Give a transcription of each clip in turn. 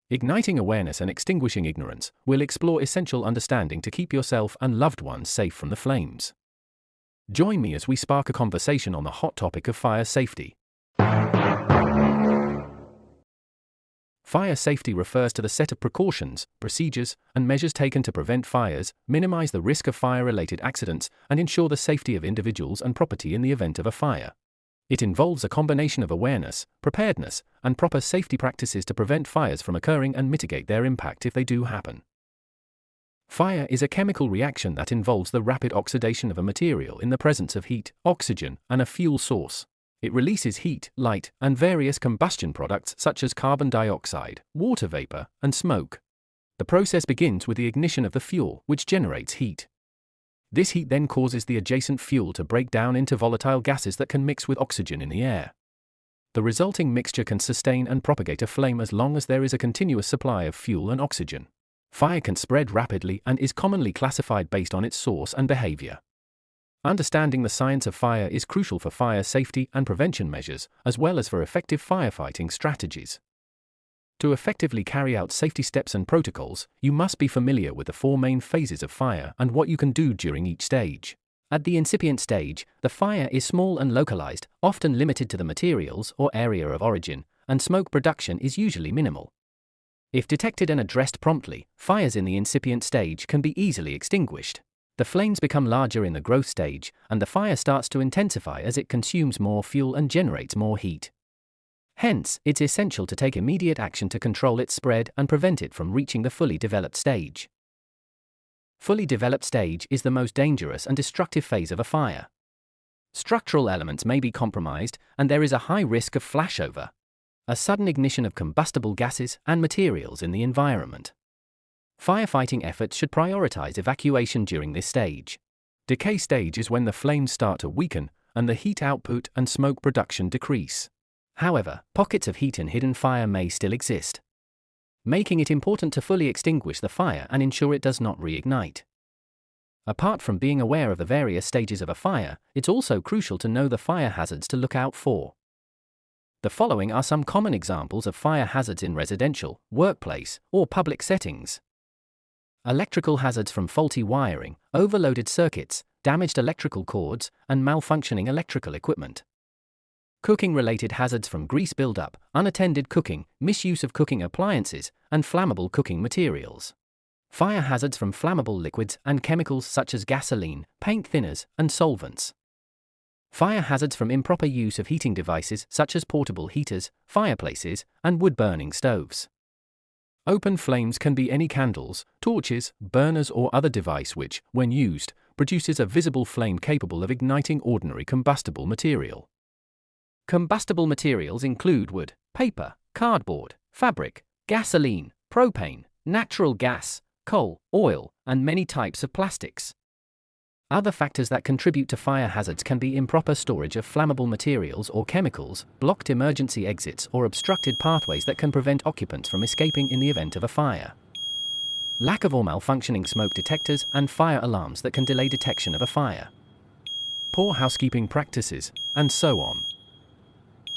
Igniting awareness and extinguishing ignorance will explore essential understanding to keep yourself and loved ones safe from the flames. Join me as we spark a conversation on the hot topic of fire safety. Fire safety refers to the set of precautions, procedures, and measures taken to prevent fires, minimize the risk of fire-related accidents, and ensure the safety of individuals and property in the event of a fire. It involves a combination of awareness, preparedness, and proper safety practices to prevent fires from occurring and mitigate their impact if they do happen. Fire is a chemical reaction that involves the rapid oxidation of a material in the presence of heat, oxygen, and a fuel source. It releases heat, light, and various combustion products such as carbon dioxide, water vapor, and smoke. The process begins with the ignition of the fuel, which generates heat. This heat then causes the adjacent fuel to break down into volatile gases that can mix with oxygen in the air. The resulting mixture can sustain and propagate a flame as long as there is a continuous supply of fuel and oxygen. Fire can spread rapidly and is commonly classified based on its source and behavior. Understanding the science of fire is crucial for fire safety and prevention measures, as well as for effective firefighting strategies. To effectively carry out safety steps and protocols, you must be familiar with the four main phases of fire and what you can do during each stage. At the incipient stage, the fire is small and localized, often limited to the materials or area of origin, and smoke production is usually minimal. If detected and addressed promptly, fires in the incipient stage can be easily extinguished. The flames become larger in the growth stage, and the fire starts to intensify as it consumes more fuel and generates more heat. Hence, it's essential to take immediate action to control its spread and prevent it from reaching the fully developed stage. Fully developed stage is the most dangerous and destructive phase of a fire. Structural elements may be compromised, and there is a high risk of flashover, a sudden ignition of combustible gases and materials in the environment. Firefighting efforts should prioritize evacuation during this stage. Decay stage is when the flames start to weaken, and the heat output and smoke production decrease. However, pockets of heat and hidden fire may still exist, making it important to fully extinguish the fire and ensure it does not reignite. Apart from being aware of the various stages of a fire, it's also crucial to know the fire hazards to look out for. The following are some common examples of fire hazards in residential, workplace, or public settings. Electrical hazards from faulty wiring, overloaded circuits, damaged electrical cords, and malfunctioning electrical equipment. Cooking-related hazards from grease buildup, unattended cooking, misuse of cooking appliances, and flammable cooking materials. Fire hazards from flammable liquids and chemicals such as gasoline, paint thinners, and solvents. Fire hazards from improper use of heating devices such as portable heaters, fireplaces, and wood-burning stoves. Open flames can be any candles, torches, burners, or other device which, when used, produces a visible flame capable of igniting ordinary combustible material. Combustible materials include wood, paper, cardboard, fabric, gasoline, propane, natural gas, coal, oil, and many types of plastics. Other factors that contribute to fire hazards can be improper storage of flammable materials or chemicals, blocked emergency exits, or obstructed pathways that can prevent occupants from escaping in the event of a fire. Lack of or malfunctioning smoke detectors and fire alarms that can delay detection of a fire. Poor housekeeping practices, and so on.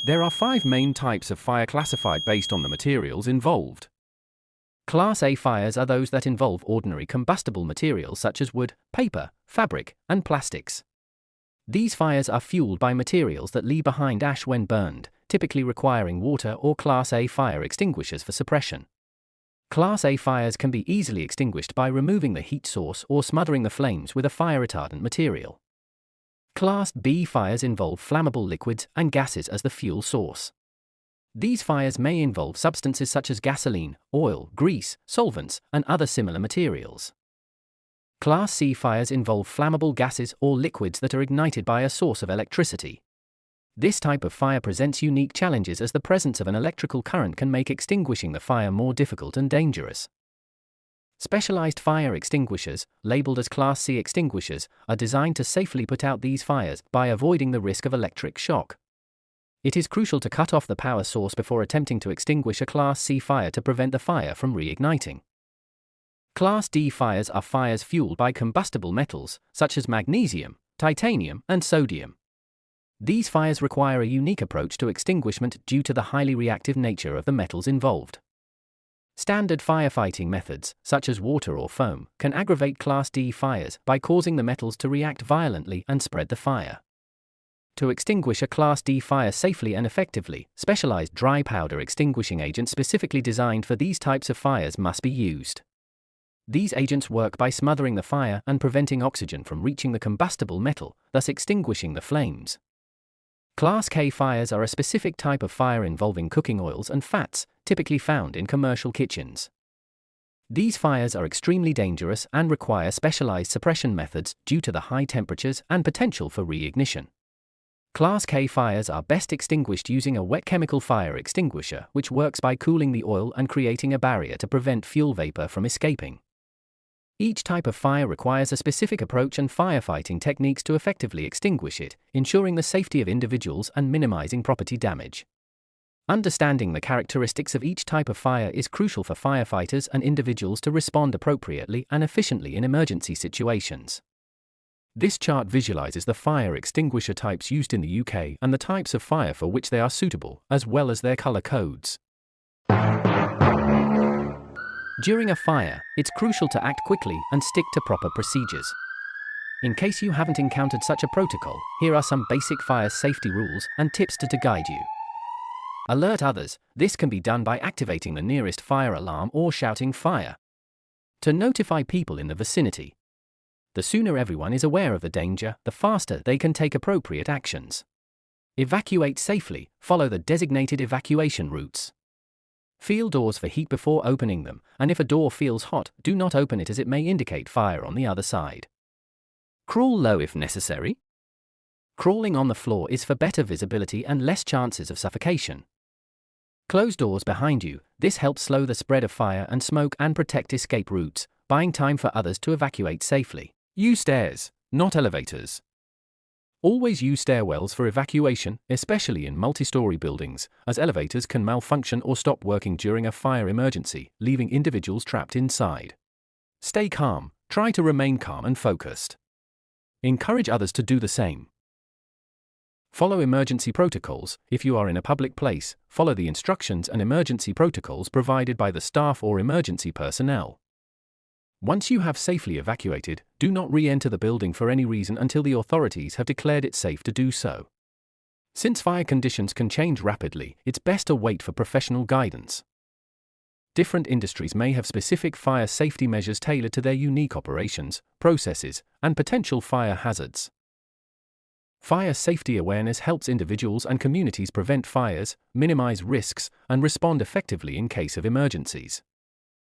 There are 5 main types of fire classified based on the materials involved. Class A fires are those that involve ordinary combustible materials such as wood, paper, fabric, and plastics. These fires are fueled by materials that leave behind ash when burned, typically requiring water or Class A fire extinguishers for suppression. Class A fires can be easily extinguished by removing the heat source or smothering the flames with a fire retardant material. Class B fires involve flammable liquids and gases as the fuel source. These fires may involve substances such as gasoline, oil, grease, solvents, and other similar materials. Class C fires involve flammable gases or liquids that are ignited by a source of electricity. This type of fire presents unique challenges as the presence of an electrical current can make extinguishing the fire more difficult and dangerous. Specialized fire extinguishers, labeled as Class C extinguishers, are designed to safely put out these fires by avoiding the risk of electric shock. It is crucial to cut off the power source before attempting to extinguish a Class C fire to prevent the fire from reigniting. Class D fires are fires fueled by combustible metals, such as magnesium, titanium, and sodium. These fires require a unique approach to extinguishment due to the highly reactive nature of the metals involved. Standard firefighting methods, such as water or foam, can aggravate Class D fires by causing the metals to react violently and spread the fire. To extinguish a Class D fire safely and effectively, specialized dry powder extinguishing agents specifically designed for these types of fires must be used. These agents work by smothering the fire and preventing oxygen from reaching the combustible metal, thus extinguishing the flames. Class K fires are a specific type of fire involving cooking oils and fats, typically found in commercial kitchens. These fires are extremely dangerous and require specialized suppression methods due to the high temperatures and potential for reignition. Class K fires are best extinguished using a wet chemical fire extinguisher, which works by cooling the oil and creating a barrier to prevent fuel vapor from escaping. Each type of fire requires a specific approach and firefighting techniques to effectively extinguish it, ensuring the safety of individuals and minimizing property damage. Understanding the characteristics of each type of fire is crucial for firefighters and individuals to respond appropriately and efficiently in emergency situations. This chart visualizes the fire extinguisher types used in the UK and the types of fire for which they are suitable, as well as their color codes. During a fire, it's crucial to act quickly and stick to proper procedures. In case you haven't encountered such a protocol, here are some basic fire safety rules and tips to guide you. Alert others. This can be done by activating the nearest fire alarm or shouting fire to notify people in the vicinity. The sooner everyone is aware of the danger, the faster they can take appropriate actions. Evacuate safely. Follow the designated evacuation routes. Feel doors for heat before opening them, and if a door feels hot, do not open it as it may indicate fire on the other side. Crawl low if necessary. Crawling on the floor is for better visibility and less chances of suffocation. Close doors behind you. This helps slow the spread of fire and smoke and protect escape routes, buying time for others to evacuate safely. Use stairs, not elevators. Always use stairwells for evacuation, especially in multi-story buildings, as elevators can malfunction or stop working during a fire emergency, leaving individuals trapped inside. Stay calm. Try to remain calm and focused. Encourage others to do the same. Follow emergency protocols. If you are in a public place, follow the instructions and emergency protocols provided by the staff or emergency personnel. Once you have safely evacuated, do not re-enter the building for any reason until the authorities have declared it safe to do so. Since fire conditions can change rapidly, it's best to wait for professional guidance. Different industries may have specific fire safety measures tailored to their unique operations, processes, and potential fire hazards. Fire safety awareness helps individuals and communities prevent fires, minimize risks, and respond effectively in case of emergencies.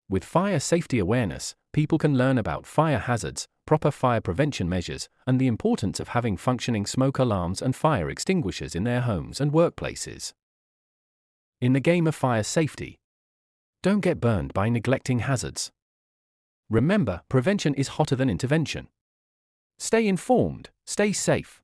With fire safety awareness, people can learn about fire hazards, proper fire prevention measures, and the importance of having functioning smoke alarms and fire extinguishers in their homes and workplaces. In the game of fire safety, don't get burned by neglecting hazards. Remember, prevention is hotter than intervention. Stay informed, stay safe,